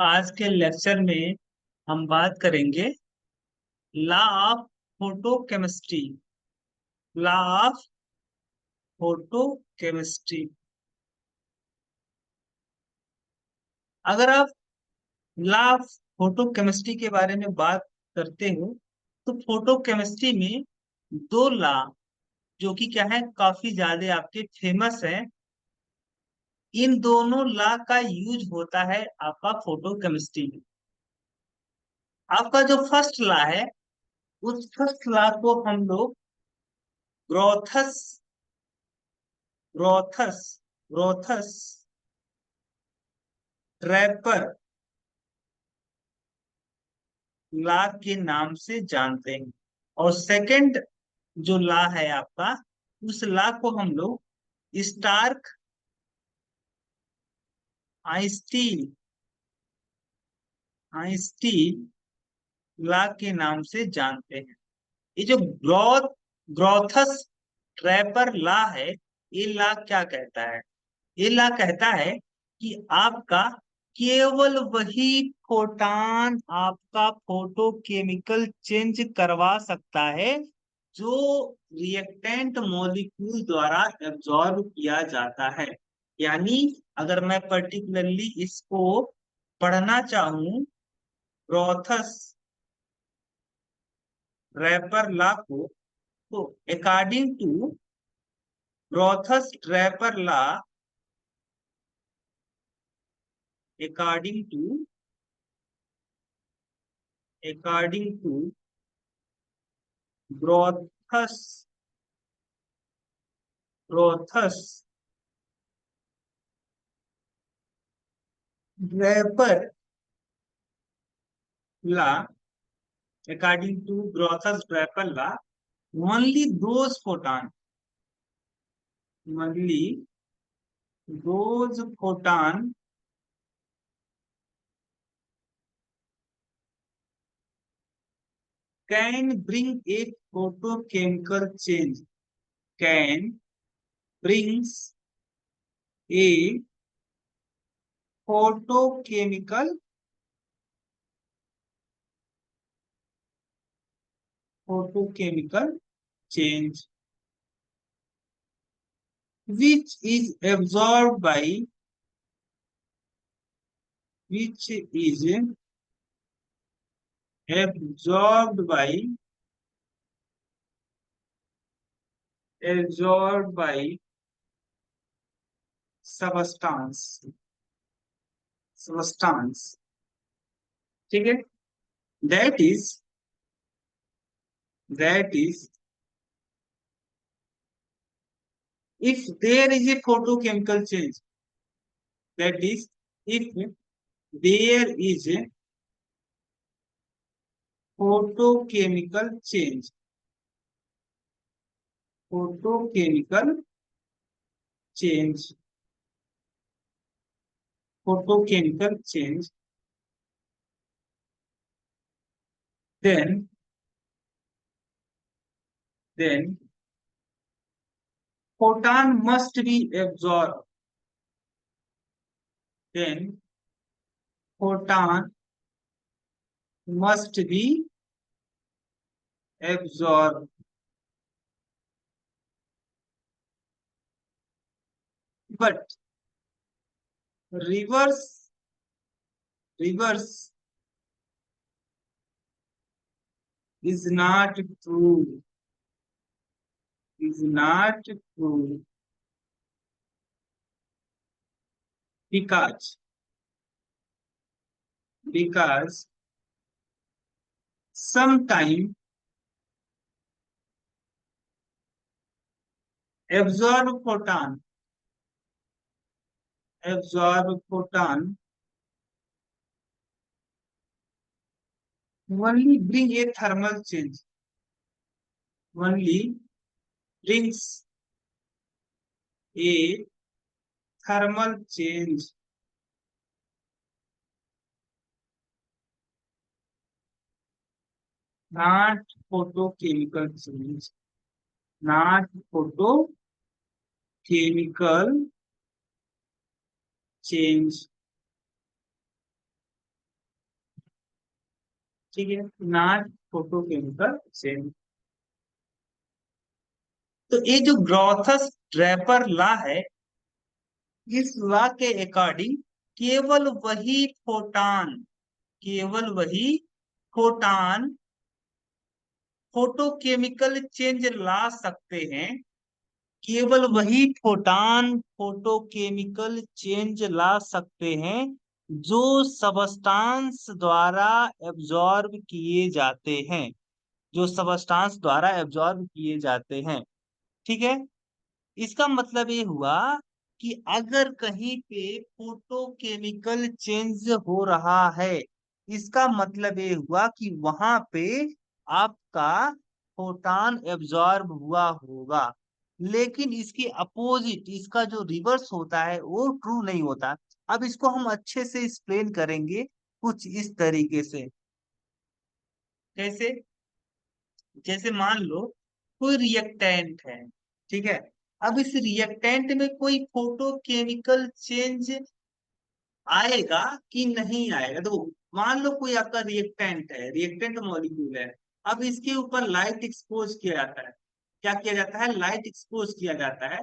आज के लेक्चर में हम बात करेंगे law of photochemistry. Law of photochemistry. अगर आप लॉ ऑफ फोटोकेमिस्ट्री के बारे में बात करते हो तो फोटोकेमिस्ट्री में दो लॉ जो कि क्या है, काफी ज्यादा आपके फेमस है। इन दोनों लॉ का यूज होता है आपका फोटोकेमिस्ट्री में। आपका जो फर्स्ट लॉ है, उस फर्स्ट लॉ को हम लोग ग्रोथस ग्रोथस ग्रोथस ट्रैपर लॉ के नाम से जानते हैं। और सेकंड जो लॉ है आपका, उस लॉ को हम लोग स्टार्क आइंस्टीन आइंस्टीन लॉ के नाम से जानते हैं। ये जो ग्रोथस ट्रैपर लॉ है, ये लॉ क्या कहता है? ये लॉ कहता है कि आपका केवल वही फोटान आपका फोटो केमिकल चेंज करवा सकता है जो रिएक्टेंट मॉलिक्यूल द्वारा एब्जॉर्ब किया जाता है। यानी अगर मैं पर्टिकुलरली इसको पढ़ना चाहूं, ग्रोथस ट्रैपर लॉ को, तो according to Grotthuss Draper law, according to according to Grothus Grothus Draper law, according to Grothus Draper law, only those only photon can bring a photochemical change, can brings a photochemical photochemical change which is absorbed by which is absorbed by absorbed by substance, ठीक है। that is that is if there is a photochemical change, that is if there is a photochemical change photochemical change photochemical change, then then photon must be absorbed, then photon must be absorbed, but reverse reverse is not true, is not true, because sometime absorb photon only bring a thermal change, only brings a thermal change, not photochemical change, not photochemical change, ठीक है, not photochemical change. तो ये जो ग्रॉथस Draper law है, इस law के according केवल वही फोटान फोटोकेमिकल चेंज ला सकते हैं। केवल वही फोटान फोटोकेमिकल चेंज ला सकते हैं जो सबस्टांस द्वारा एब्जॉर्ब किए जाते हैं, जो सबस्टांस द्वारा एब्जॉर्ब किए जाते हैं। ठीक है, इसका मतलब ये हुआ कि अगर कहीं पे फोटोकेमिकल चेंज हो रहा है, इसका मतलब ये हुआ कि वहां पे आपका फोटान एब्जॉर्ब हुआ होगा। लेकिन इसके अपोजिट, इसका जो रिवर्स होता है वो ट्रू नहीं होता। अब इसको हम अच्छे से एक्सप्लेन करेंगे कुछ इस तरीके से। कैसे? जैसे मान लो कोई रिएक्टेंट है, ठीक है। अब इस रिएक्टेंट में कोई फोटोकेमिकल चेंज आएगा कि नहीं आएगा? तो मान लो कोई आपका रिएक्टेंट है, रिएक्टेंट मॉलिक्यूल है। अब इसके ऊपर लाइट एक्सपोज किया जाता है। क्या किया जाता है? लाइट एक्सपोज किया जाता है।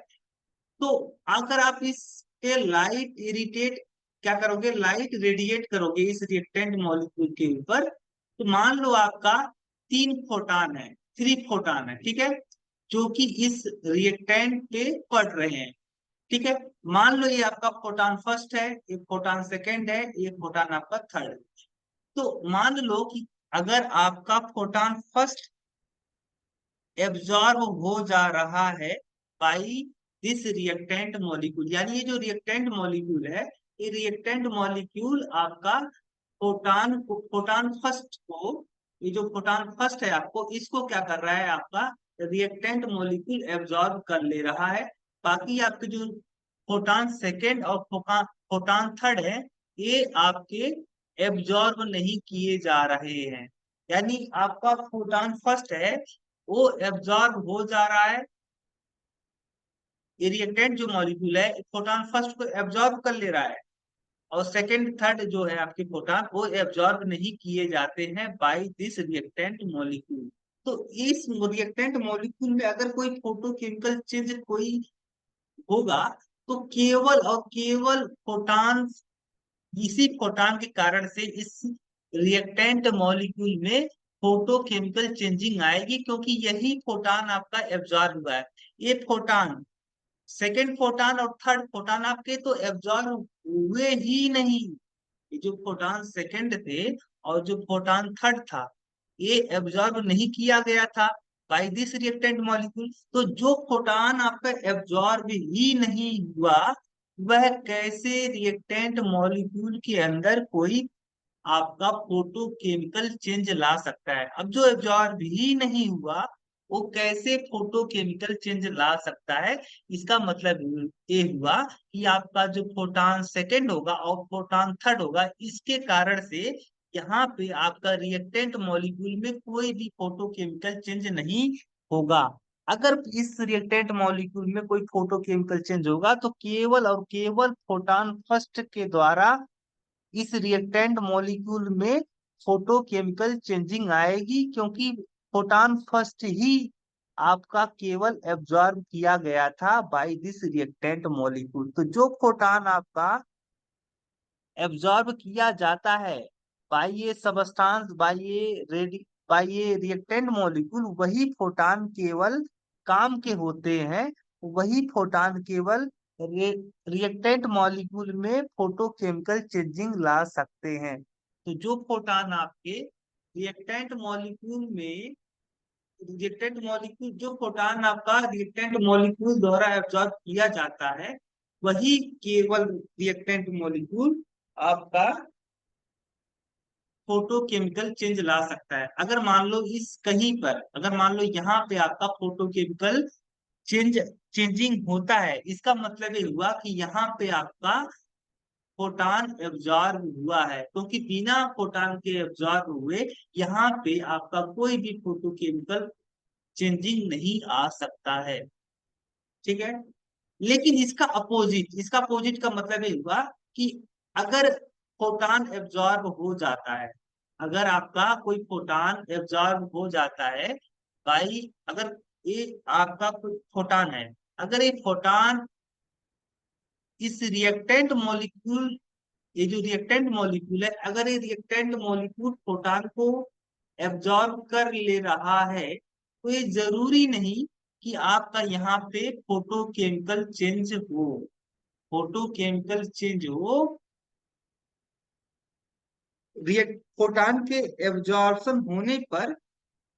तो अगर आप इस पे लाइट इरिटेट क्या करोगे, लाइट रेडिएट करोगे इस रिएक्टेंट मॉलिक्यूल के ऊपर, तो मान लो आपका 3 फोटान है, 3 फोटान है, ठीक है, जो कि इस रिएक्टेंट पे पड़ रहे हैं। ठीक है, मान लो ये आपका फोटान फर्स्ट है, एक फोटान सेकंड है, एक फोटान आपका थर्ड है। तो मान लो कि अगर आपका फोटान फर्स्ट एब्जॉर्ब हो जा रहा है बाई दिस रिएक्टेंट मॉलिक्यूल, यानी ये जो रिएक्टेंट मॉलिक्यूल है, ये रिएक्टेंट मॉलिक्यूल आपका फोटान फर्स्ट को, ये जो फोटान फर्स्ट है आपको, इसको क्या कर रहा है, आपका रिएक्टेंट मॉलिक्यूल एब्जॉर्ब कर ले रहा है। बाकी आपके जो फोटान सेकेंड और फोटान थर्ड है, ये आपके एब्जॉर्ब नहीं किए जा रहे हैं। यानी आपका फोटान फर्स्ट है, वो एब्जॉर्ब हो जा रहा है, ये रिएक्टेंट जो मॉलिक्यूल है फोटॉन फर्स्ट को एब्जॉर्ब कर ले रहा है, और सेकंड थर्ड जो है आपके फोटॉन, वो एब्जॉर्ब नहीं किए जाते हैं बाय दिस रिएक्टेंट मॉलिक्यूल। तो इस रिएक्टेंट मॉलिक्यूल में अगर कोई फोटोकेमिकल चेंज कोई होगा, तो केवल और केवल फोटॉन, इसी फोटॉन के कारण से इस रिएक्टेंट मॉलिक्यूल में फोटोकेमिकल चेंजिंग आएगी, क्योंकि यही फोटॉन आपका एब्जॉर्ब हुआ है। ये फोटॉन सेकेंड फोटान और थर्ड फोटान आपके तो एब्जॉर्ब हुए ही नहीं। ये जो फोटान सेकेंड थे और जो फोटान थर्ड था, ये एब्जॉर्ब नहीं किया गया था बाय दिस रिएक्टेंट मॉलिक्यूल। तो जो फोटान आपका एब्जॉर्ब ही नहीं हुआ, वह कैसे रिएक्टेंट मॉलिक्यूल के अंदर कोई आपका फोटोकेमिकल चेंज ला सकता है? अब जो एब्जॉर्ब ही नहीं हुआ, वो कैसे फोटोकेमिकल चेंज ला सकता है? इसका मतलब ये हुआ कि आपका जो फोटान सेकेंड होगा और फोटान थर्ड होगा, इसके कारण से यहाँ पे आपका रिएक्टेंट मॉलिक्यूल में कोई भी फोटोकेमिकल चेंज नहीं होगा। अगर इस रिएक्टेंट मॉलिक्यूल में कोई फोटोकेमिकल चेंज होगा, तो केवल और केवल फोटान फर्स्ट के द्वारा इस रिएक्टेंट मॉलिक्यूल में फोटोकेमिकल चेंजिंग आएगी, क्योंकि फोटान फर्स्ट ही आपका केवल एब्जॉर्ब किया गया था बाय दिस रिएक्टेंट मॉलिक्यूल। तो जो फोटान आपका एब्जॉर्ब किया जाता है बाय ये सबस्टांस, बाय ये रिएक्टेंट मॉलिक्यूल, वही फोटान केवल काम के होते हैं। वही फोटान केवल रिएक्टेंट मॉलिक्यूल में फोटोकेमिकल चेंजिंग ला सकते हैं। तो जो फोटान आपके रिएक्टेंट मॉलिक्यूल में, रिएक्टेंट मॉलिक्यूल, जो फोटान आपका रिएक्टेंट मॉलिक्यूल द्वारा एब्जॉर्ब किया जाता है, वही केवल रिएक्टेंट मॉलिक्यूल आपका फोटोकेमिकल चेंज ला सकता है। अगर मान लो इस कहीं पर, अगर मान लो यहाँ पे आपका फोटोकेमिकल चेंजिंग होता है, इसका मतलब ये हुआ कि यहाँ पे आपका फोटान एब्जॉर्ब हुआ है, क्योंकि बिना फोटान के एब्जॉर्ब हुए यहाँ पे आपका कोई भी फोटोकेमिकल चेंजिंग नहीं आ सकता है। ठीक है, लेकिन इसका अपोजिट का मतलब ये हुआ कि अगर फोटान एब्जॉर्ब हो जाता है, अगर आपका कोई फोटान एब्जॉर्ब हो जाता है बाई, अगर ये आपका कोई फोटान है, अगर ये फोटान इस रिएक्टेंट मॉलिक्यूल, ये जो रिएक्टेंट मॉलिक्यूल है, अगर ये रिएक्टेंट मॉलिक्यूल प्रोटॉन को एब्जॉर्ब कर ले रहा है, तो ये जरूरी नहीं कि आपका यहाँ पे फोटोकेमिकल चेंज हो। फोटोकेमिकल चेंज हो, रिएक्ट प्रोटॉन के एब्जॉर्प्शन होने पर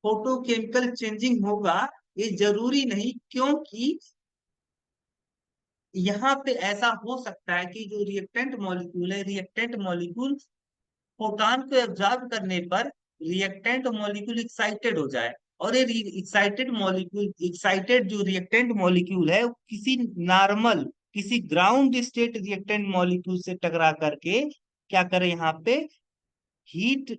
फोटोकेमिकल चेंजिंग होगा, ये जरूरी नहीं, क्योंकि यहाँ पे ऐसा हो सकता है कि जो रिएक्टेंट मॉलिक्यूल है, रिएक्टेंट मॉलिक्यूल फोटॉन को एब्जॉर्ब करने पर रिएक्टेंट मॉलिक्यूल एक्साइटेड हो जाए, और ये एक्साइटेड मॉलिक्यूल, एक्साइटेड जो रिएक्टेंट मॉलिक्यूल है वो किसी नॉर्मल, किसी ग्राउंड स्टेट रिएक्टेंट मॉलिक्यूल से टकरा करके क्या करे, यहाँ पे हीट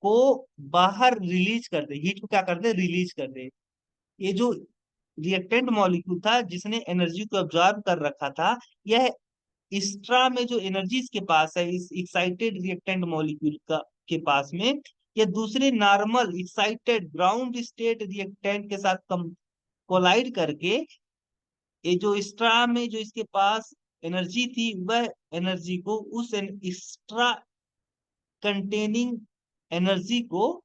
को बाहर रिलीज कर दे, हीट को क्या कर दे, रिलीज कर दे। ये जो रिएक्टेंट मॉलिक्यूल था जिसने एनर्जी को एब्जॉर्ब कर रखा था, यह एक्स्ट्रा में जो एनर्जी इसके पास है इस एक्साइटेड रिएक्टेंट मॉलिक्यूल का के पास में, ये दूसरे normal excited ground state reactant के साथ कोलाइड करके, ये जो एक्स्ट्रा में जो इसके पास एनर्जी थी, वह एनर्जी को उस एक्स्ट्रा कंटेनिंग एनर्जी को,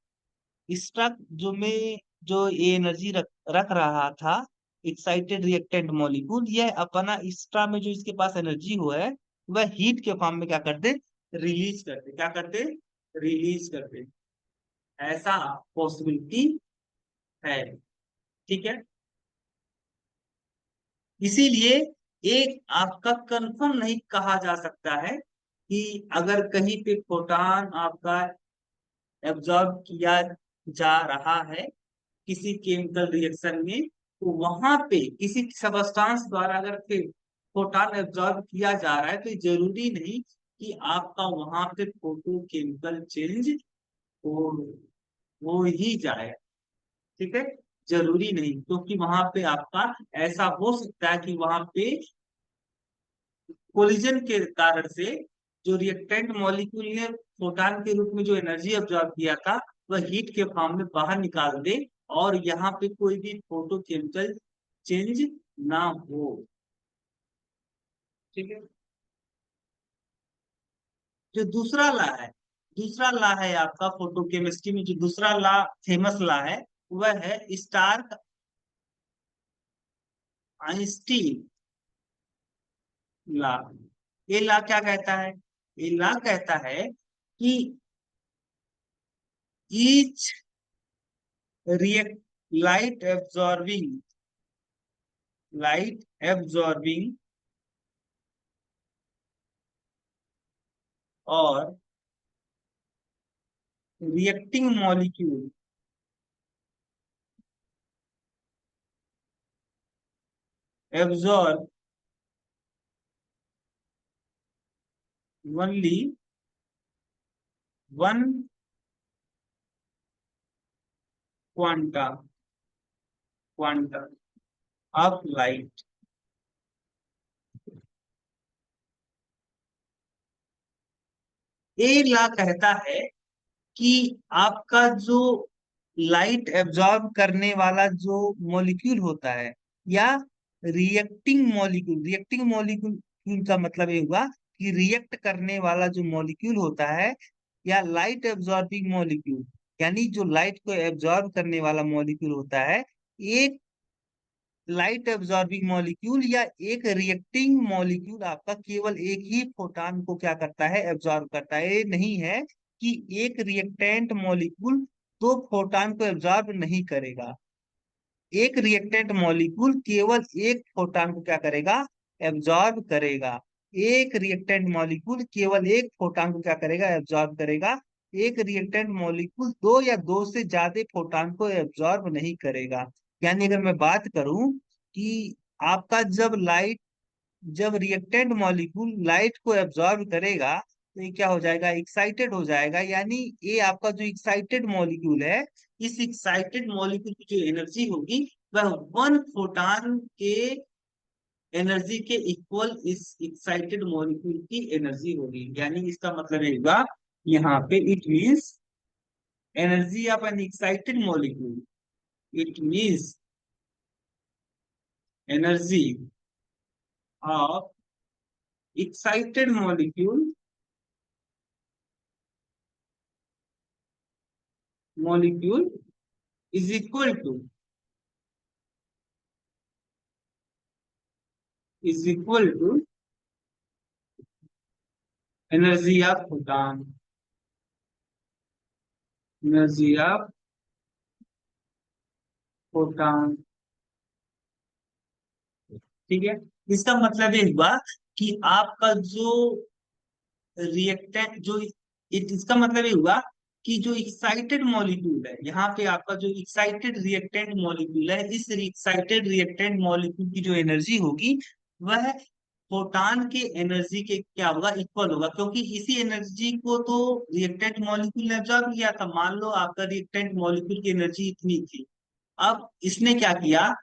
एक्स्ट्रा जो में जो ये एनर्जी रख रहा था एक्साइटेड रिएक्टेंट मॉलिक्यूल, यह अपना एक्स्ट्रा में जो इसके पास एनर्जी हो है वह हीट के फॉर्म में क्या कर दे, रिलीज कर दे, क्या कर दे, रिलीज कर दे। ऐसा पॉसिबिलिटी है, ठीक है। इसीलिए एक आपका कंफर्म नहीं कहा जा सकता है कि अगर कहीं पे प्रोटॉन आपका एब्जॉर्ब किया जा रहा है किसी केमिकल रिएक्शन में, तो वहां पे किसी सबस्टांस द्वारा अगर फिर प्रोटॉन एब्जॉर्ब किया जा रहा है, तो ये जरूरी नहीं कि आपका वहां पे फोटो केमिकल चेंज हो हो ही जाए, ठीक है। जरूरी नहीं, क्योंकि वहां पे आपका ऐसा हो सकता है कि वहां पे कोलिजन के कारण से जो रिएक्टेंट मॉलिक्यूल ने प्रोटॉन के रूप में जो एनर्जी अब्जॉर्ब किया था, वह हीट के फॉर्म में बाहर निकाल दे, और यहाँ पे कोई भी फोटोकेमिकल चेंज ना हो, ठीक है। जो दूसरा ला है, दूसरा ला है आपका फोटोकेमिस्ट्री में, जो दूसरा ला, फेमस ला है, वह है स्टार्क आइंस्टीन ला। ये ला क्या कहता है, ये ला कहता है कि each react light absorbing, light absorbing और reacting molecule absorb only one quanta, quanta of light. ये ला कहता है कि आपका जो लाइट एब्जॉर्ब करने वाला जो मॉलिक्यूल होता है, या रिएक्टिंग मॉलिक्यूल, रिएक्टिंग मॉलिक्यूल का मतलब ये हुआ कि रिएक्ट करने वाला जो मॉलिक्यूल होता है, या लाइट एब्जॉर्बिंग मॉलिक्यूल, यानी जो लाइट को एब्जॉर्ब करने वाला मॉलिक्यूल होता है, एक लाइट एब्जॉर्बिंग मॉलिक्यूल या एक रिएक्टिंग मॉलिक्यूल आपका केवल एक ही फोटॉन को क्या करता है, एब्जॉर्ब करता है। ये नहीं है कि एक रिएक्टेंट मॉलिक्यूल दो फोटॉन को एब्जॉर्ब नहीं करेगा। एक रिएक्टेंट मॉलिक्यूल केवल एक फोटॉन को क्या करेगा, एब्जॉर्ब करेगा। एक रिएक्टेंट मॉलिक्यूल केवल एक फोटॉन को क्या करेगा, एब्जॉर्ब करेगा। एक रिएक्टेंट मॉलिक्यूल दो या दो से ज्यादा फोटॉन को एब्जॉर्ब नहीं करेगा। यानी अगर मैं बात करूं कि आपका जब रिएक्टेंट मॉलिक्यूल लाइट को एब्जॉर्ब करेगा, तो ये क्या हो जाएगा, एक्साइटेड हो जाएगा। यानी ये आपका जो एक्साइटेड मॉलिक्यूल है, इस एक्साइटेड मॉलिक्यूल की जो एनर्जी होगी वह वन फोटॉन के एनर्जी के इक्वल इस एक्साइटेड मॉलिक्यूल की एनर्जी होगी। यानी इसका मतलब ये होगा यहाँ पे it means energy of N excited molecule, it means energy of excited molecule is equal to energy of photon, energy of photon। ठीक है, इसका मतलब ये हुआ कि आपका जो रिएक्टेंट जो इसका मतलब ये हुआ कि जो एक्साइटेड मॉलिक्यूल है, यहाँ पे आपका जो एक्साइटेड रिएक्टेंट मॉलिक्यूल है, इस एक्साइटेड रिएक्टेंट मॉलिक्यूल की जो एनर्जी होगी वह फोटान के एनर्जी के क्या होगा, इक्वल होगा, क्योंकि इसी एनर्जी को तो रिएक्टेंट मॉलिक्यूल ने ऑब्जर्व किया था। मान लो आपका रिएक्टेंट मॉलिक्यूल की एनर्जी इतनी थी, अब इसने क्या किया,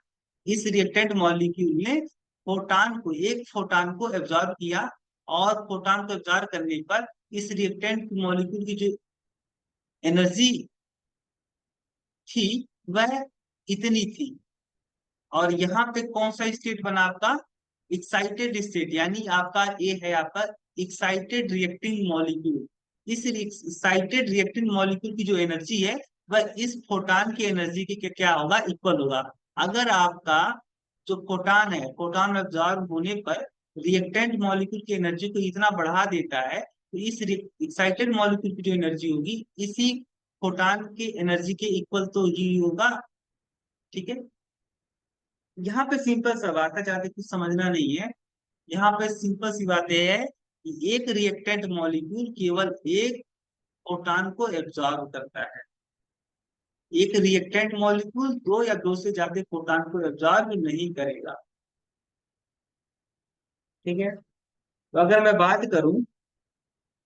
इस रिएक्टेंट मॉलिक्यूल ने एक फोटान को एब्जॉर्ब किया, और फोटान को एब्जॉर्ब करने पर इस रिएक्टेंट मॉलिक्यूल की जो एनर्जी थी वह इतनी थी। और यहाँ पे कौन सा स्टेट बना आपका, एक्साइटेड स्टेट, यानी आपका ए है आपका एक्साइटेड रिएक्टिंग मॉलिक्यूल। इस एक्साइटेड रिएक्टिंग मॉलिक्यूल की जो एनर्जी है वह इस फोटान की एनर्जी के क्या होगा, इक्वल होगा। अगर आपका जो फोटान है, फोटान एब्जॉर्ब होने पर रिएक्टेंट मॉलिक्यूल की एनर्जी को इतना बढ़ा देता है, तो इस एक्साइटेड मॉलिक्यूल की जो एनर्जी होगी इसी फोटान के एनर्जी के इक्वल तो ही होगा। ठीक है, यहाँ पे सिंपल सा बात है, ज्यादा कुछ समझना नहीं है। यहाँ पे सिंपल सी बात यह है कि एक रिएक्टेंट मॉलिक्यूल केवल एक प्रोटॉन को एब्जॉर्ब करता है, एक रिएक्टेंट मॉलिक्यूल दो या दो से ज्यादा प्रोटॉन को एब्जॉर्ब नहीं करेगा। ठीक है, तो अगर मैं बात करूं,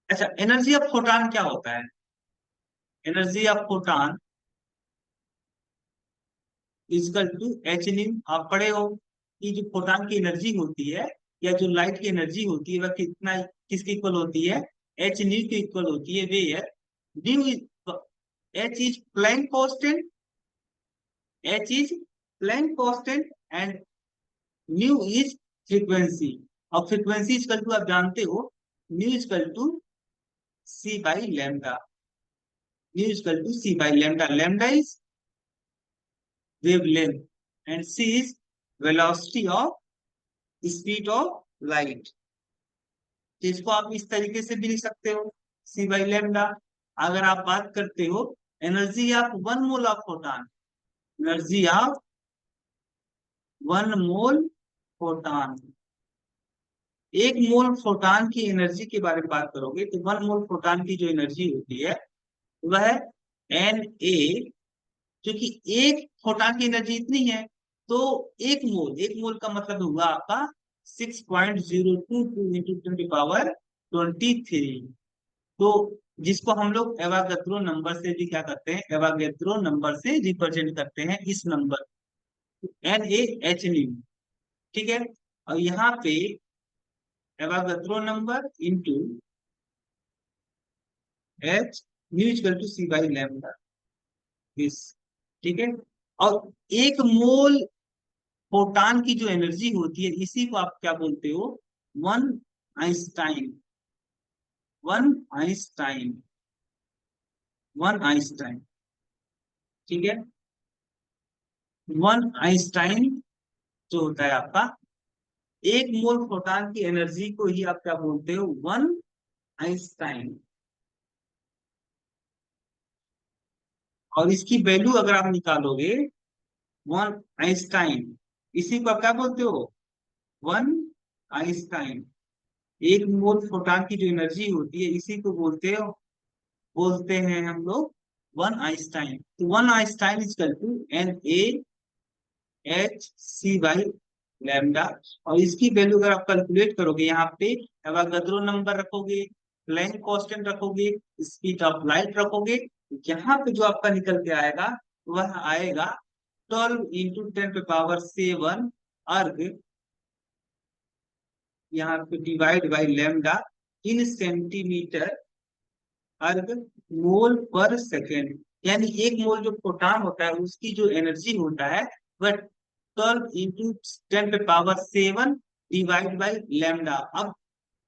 अच्छा एनर्जी ऑफ फोटॉन क्या होता है, energy of photon equal to H nu. आप पढ़े हो कि जो फोटॉन की एनर्जी होती है या जो लाइट की एनर्जी होती है वह कितना, किसके इक्वल होती है, एच न्यू के इक्वल होती है। वे है nu, H is Planck constant, H is Planck constant and nu is frequency. और फ्रीक्वेंसी इजकल टू आप जानते हो, nu equal to C by lambda, nu equal to C by lambda. Lambda is wavelength and c is velocity of speed of light। तो इसको आप इस तरीके से भी लिख सकते हो, c बाई लेमडा। अगर आप बात करते हो energy of one mole of photon, energy of one mole photon, एक मोल फोटॉन की एनर्जी के बारे में बात करोगे तो वन मोल फोटॉन की जो एनर्जी होती है वह एन ए, क्योंकि एक फोटॉन की एनर्जी इतनी है, तो एक मोल का मतलब हुआ आपका 6.022 इंटू 10⁻23। तो जिसको हम लोग एवागैद्रो नंबर से भी क्या करते हैं, एवागैद्रो नंबर से रिप्रेजेंट करते हैं इस number N A h nu. ठीक है, और यहाँ पे Avogadro number into h nu equal to C by lambda इस। ठीक है, और एक मोल फोटान की जो एनर्जी होती है इसी को आप क्या बोलते हो, one Einstein, one Einstein, one Einstein. ठीक है, वन आइंस्टाइन जो होता है आपका, एक मोल फोटान की एनर्जी को ही आप क्या बोलते हो, वन आइंस्टाइन। और इसकी वैल्यू अगर आप निकालोगे, वन आइंस्टाइन, इसी को आप क्या बोलते हो, वन आइंस्टाइन। एक मोल फोटान की जो एनर्जी होती है इसी को बोलते हैं हम लोग वन आइंस्टाइन। तो one Einstein is equal to N A H C by lambda. और इसकी वैल्यू अगर आप कैलकुलेट करोगे, यहाँ पे एवोगाड्रो नंबर रखोगे, प्लैंक कांस्टेंट रखोगे, स्पीड ऑफ लाइट रखोगे, यहाँ पे जो आपका निकल के आएगा वह आएगा 12 × 10⁻⁷ अर्ग, यहाँ पे divide by lambda in centimetre अर्ग मोल पर सेकेंड। यानी एक मोल जो प्रोटॉन होता है उसकी जो एनर्जी होता है वह 12 × 10⁻⁷ डिवाइड बाई लैम्डा। अब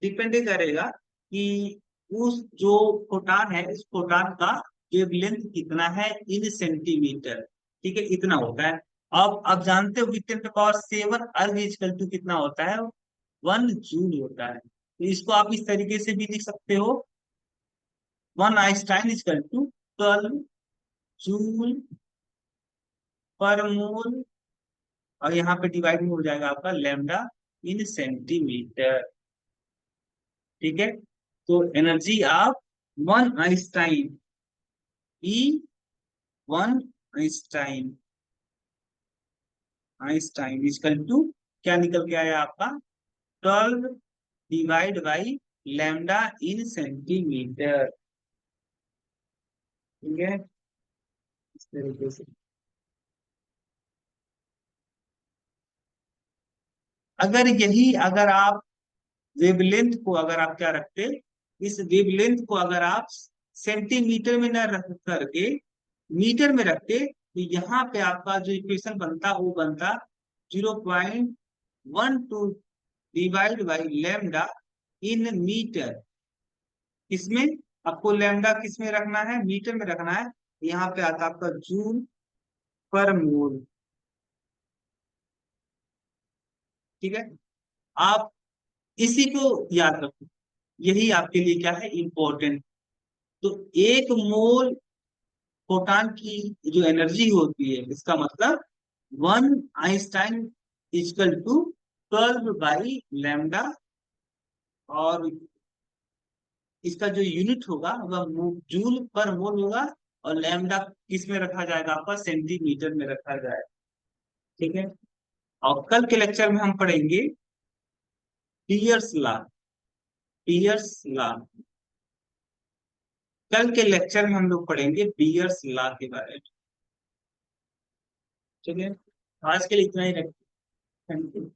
डिपेंड करेगा कि उस जो फोटान है इस फोटान का वेवलेंथ कितना है इन सेंटीमीटर। ठीक है, इतना होता है। अब आप जानते हो कि 10⁻⁷ अर्ग इक्वल टू कितना होता है, 1 जूल होता है। तो इसको आप इस तरीके से भी लिख सकते हो, 1 आइंस्टाइन इक्वल टू 12 जूल पर मोल, और यहाँ पे डिवाइड में हो जाएगा आपका लैम्डा इन सेंटीमीटर। ठीक है, तो energy of 1 Einstein, E 1 Einstein, Einstein equal to क्या निकल के आया आपका, 12 divide by lambda in centimetre. ठीक है, इस तरीके से। अगर यही अगर आप वेवलेंथ को अगर आप क्या रखते, इस वेवलेंथ को अगर आप सेंटीमीटर में न रख करके मीटर में रखते, तो यहाँ पे आपका जो इक्वेशन बनता वो बनता 0.12 divide by lambda in metre. इसमें आपको लैम्डा किस में रखना है, मीटर में रखना है। यहाँ पे आता आपका जूल पर मोल। ठीक है, आप इसी को याद रखो, यही आपके लिए क्या है, इम्पोर्टेंट। तो 1 मोल प्रोटॉन की जो एनर्जी होती है इसका मतलब 1 Einstein equal to 12 by lambda, और इसका जो यूनिट होगा वह जूल पर मोल होगा, और लैम्डा किस में रखा जाएगा, आपका सेंटीमीटर में रखा जाएगा। ठीक है, और कल के लेक्चर में हम पढ़ेंगे पियर्स लॉ। पियर्स लॉ, कल के लेक्चर में हम लोग पढ़ेंगे पियर्स लॉ के बारे में। ठीक है, आज के लिए इतना ही रखते हैं। Thank you.